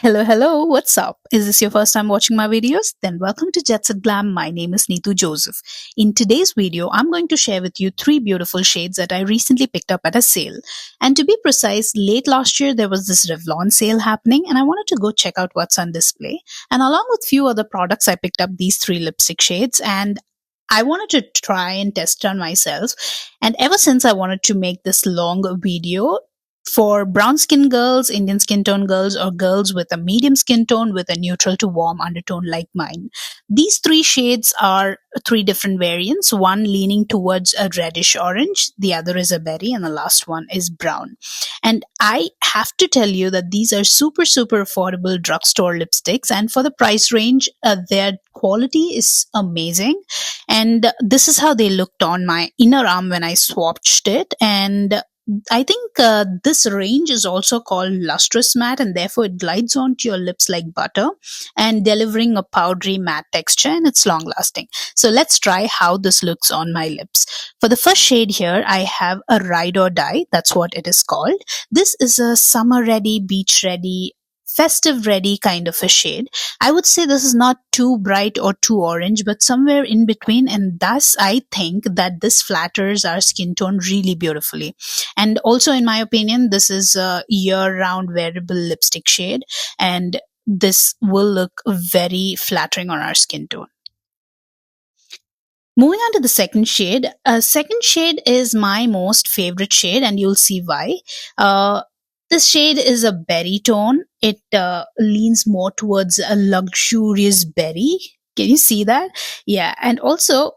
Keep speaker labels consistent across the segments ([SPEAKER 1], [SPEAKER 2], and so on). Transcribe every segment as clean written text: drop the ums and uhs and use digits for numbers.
[SPEAKER 1] Hello, what's up? Is this your first time watching my videos? Then welcome to JetSetGlam. My name is Neetziie Joseph. In today's video, I'm going to share with you three beautiful shades that I recently picked up at a sale. And to be precise, late last year there was this Revlon sale happening and I wanted to go check out what's on display. And along with few other products, I picked up these three lipstick shades and I wanted to try and test it on myself. And ever since I wanted to make this long video, for brown skin girls, Indian skin tone girls, or girls with a medium skin tone with a neutral to warm undertone like mine. These three shades are three different variants, one leaning towards a reddish orange, the other is a berry, and the last one is brown. And I have to tell you that these are super affordable drugstore lipsticks, and for the price range, their quality is amazing. And this is how they looked on my inner arm when I swatched it. And I think this range is also called lustrous matte, and therefore it glides onto your lips like butter and delivering a powdery matte texture, and it's long lasting. So let's try how this looks on my lips. For the first shade here, I have a ride or die. That's what it is called. This is a summer ready, beach ready, festive ready kind of a shade. I would say this is not too bright or too orange, but somewhere in between, and thus I think that this flatters our skin tone really beautifully. And also, in my opinion, this is a year-round wearable lipstick shade, and this will look very flattering on our skin tone. Moving on to the second shade. Second shade is my most favorite shade, and you'll see why. This shade is a berry tone. It leans more towards a luxurious berry. Can you see that? Yeah, and also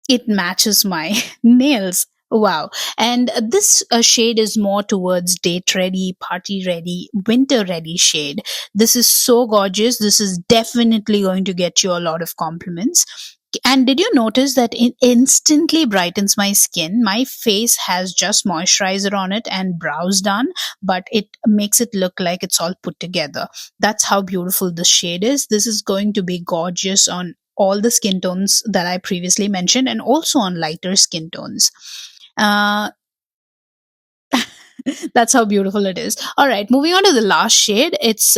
[SPEAKER 1] it matches my nails. Wow. And this shade is more towards date ready, party ready, winter ready shade. This is so gorgeous. This is definitely going to get you a lot of compliments. And did you notice that it instantly brightens my skin? My face has just moisturizer on it and brows done, but it makes it look like it's all put together. That's how beautiful this shade is. This is going to be gorgeous on all the skin tones that I previously mentioned, and also on lighter skin tones. Uh, that's how beautiful it is. All right, moving on to the last shade. It's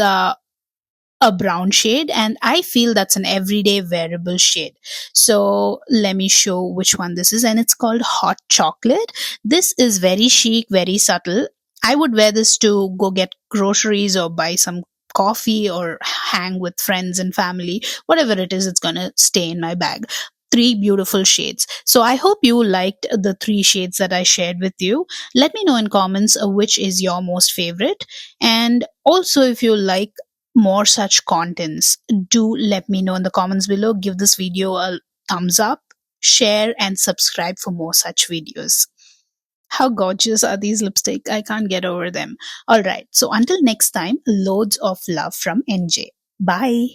[SPEAKER 1] a brown shade, and I feel that's an everyday wearable shade. So let me show which one this is, and it's called Hot Chocolate. This is very chic, very subtle. I would wear this to go get groceries or buy some coffee or hang with friends and family. Whatever it is, it's gonna stay in my bag. Three beautiful shades. So I hope you liked the three shades that I shared with you. Let me know in comments which is your most favorite. And also, if you like more such contents, do let me know in the comments below. Give this video a thumbs up, share, and subscribe for more such videos. How gorgeous are these lipstick? I can't get over them. All right, so until next time, loads of love from NJ. Bye.